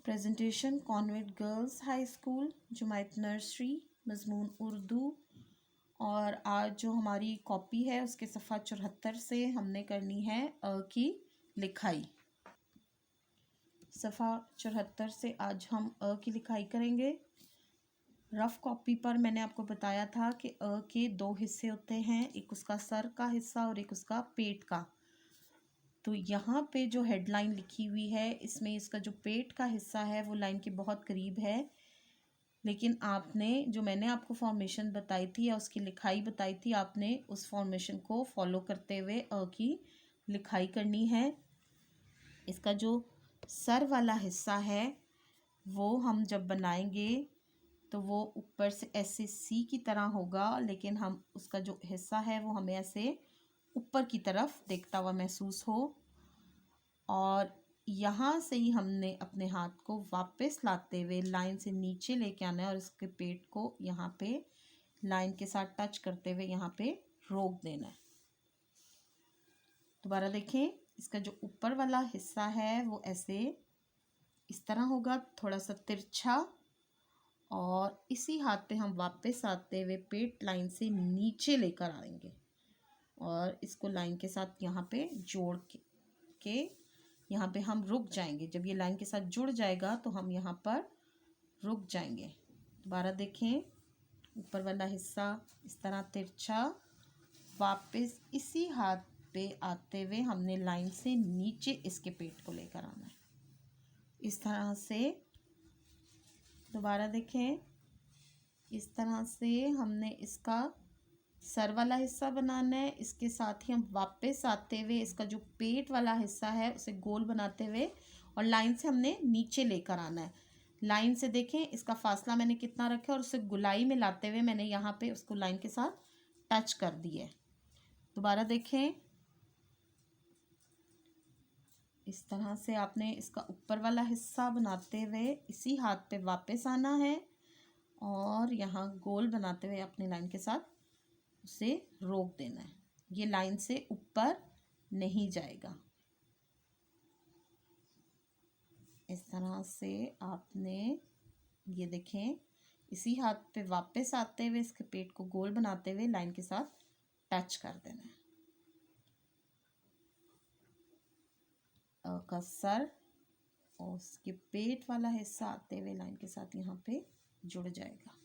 Presentation convent girls high school जुमायत nursery मज़मून उर्दू। और आज जो हमारी कॉपी है उसके सफ़ा 74 से हमने करनी है अ की लिखाई। सफ़ा 74 से आज हम अ की लिखाई करेंगे। रफ़ कॉपी पर मैंने आपको बताया था कि अ के दो हिस्से होते हैं, एक उसका सर का हिस्सा और एक उसका पेट का। तो यहाँ पे जो हेडलाइन लिखी हुई है इसमें इसका जो पेट का हिस्सा है वो लाइन के बहुत करीब है, लेकिन आपने जो मैंने आपको फॉर्मेशन बताई थी या उसकी लिखाई बताई थी, आपने उस फॉर्मेशन को फॉलो करते हुए अ की लिखाई करनी है। इसका जो सर वाला हिस्सा है वो हम जब बनाएंगे तो वो ऊपर से ऐसे सी की तरह होगा, लेकिन हम उसका जो हिस्सा है वो हमें ऐसे ऊपर की तरफ देखता हुआ महसूस हो। और यहाँ से ही हमने अपने हाथ को वापस लाते हुए लाइन से नीचे लेके आना है और इसके पेट को यहाँ पे लाइन के साथ टच करते हुए यहाँ पे रोक देना है। दोबारा देखें, इसका जो ऊपर वाला हिस्सा है वो ऐसे इस तरह होगा, थोड़ा सा तिरछा, और इसी हाथ पे हम वापस आते हुए पेट लाइन से नीचे लेकर आएंगे और इसको लाइन के साथ यहाँ पे जोड़ के यहाँ पे हम रुक जाएंगे। जब ये लाइन के साथ जुड़ जाएगा तो हम यहाँ पर रुक जाएंगे। दोबारा देखें, ऊपर वाला हिस्सा इस तरह तिरछा, वापस इसी हाथ पे आते हुए हमने लाइन से नीचे इसके पेट को लेकर आना है इस तरह से। दोबारा देखें, इस तरह से हमने इसका सर वाला हिस्सा बनाना है, इसके साथ ही हम वापस आते हुए इसका जो पेट वाला हिस्सा है उसे गोल बनाते हुए और लाइन से हमने नीचे लेकर आना है। लाइन से देखें इसका फासला मैंने कितना रखा है और उसे गुलाई में लाते हुए मैंने यहाँ पे उसको लाइन के साथ टच कर दिया है। दोबारा देखें, इस तरह से आपने इसका ऊपर वाला हिस्सा बनाते हुए इसी हाथ पे वापस आना है और यहाँ गोल बनाते हुए अपनी लाइन के साथ उसे रोक देना है। ये लाइन से ऊपर नहीं जाएगा। इस तरह से आपने ये देखें इसी हाथ पे वापस आते हुए इसके पेट को गोल बनाते हुए लाइन के साथ टच कर देना है। अ का सर और उसके पेट वाला हिस्सा आते हुए लाइन के साथ यहाँ पे जुड़ जाएगा।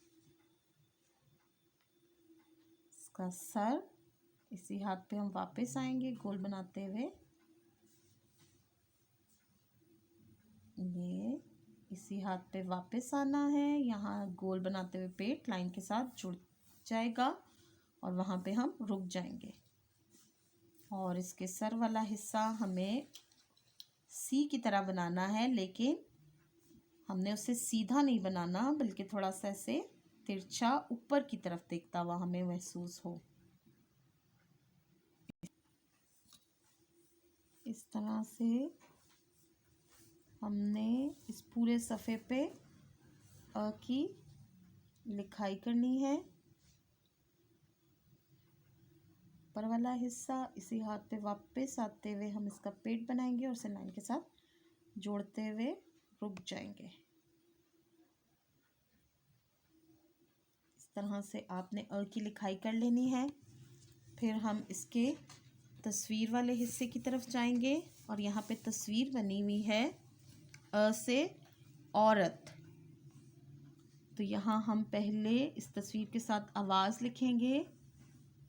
इसका सर इसी हाथ पे हम वापस आएंगे गोल बनाते हुए, ये इसी हाथ पे वापस आना है, यहाँ गोल बनाते हुए पेट लाइन के साथ जुड़ जाएगा और वहाँ पे हम रुक जाएंगे। और इसके सर वाला हिस्सा हमें सी की तरह बनाना है, लेकिन हमने उसे सीधा नहीं बनाना बल्कि थोड़ा सा ऐसे तिरछा ऊपर की तरफ देखता हुआ हमें महसूस हो। इस तरह से हमने इस पूरे सफ़े पे अ की लिखाई करनी है। ऊपर वाला हिस्सा इसी हाथ पे वापस आते हुए हम इसका पेट बनाएंगे और इसे लाइन के साथ जोड़ते हुए रुक जाएंगे। इस तरह से आपने अ की लिखाई कर लेनी है। फिर हम इसके तस्वीर वाले हिस्से की तरफ जाएंगे और यहाँ पे तस्वीर बनी हुई है अ से औरत। तो यहाँ हम पहले इस तस्वीर के साथ आवाज़ लिखेंगे,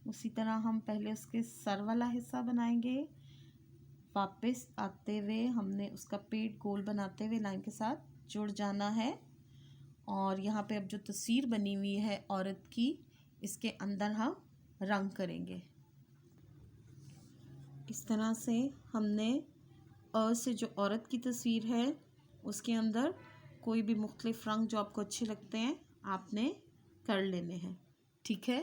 उसी तरह हम पहले उसके सर वाला हिस्सा बनाएंगे, वापस आते हुए हमने उसका पेट गोल बनाते हुए लाइन के साथ जुड़ जाना है। और यहाँ पे अब जो तस्वीर बनी हुई है औरत की, इसके अंदर हम रंग करेंगे। इस तरह से हमने अ से जो औरत की तस्वीर है उसके अंदर कोई भी मुख्तलिफ रंग जो आपको अच्छे लगते हैं आपने कर लेने हैं। ठीक है।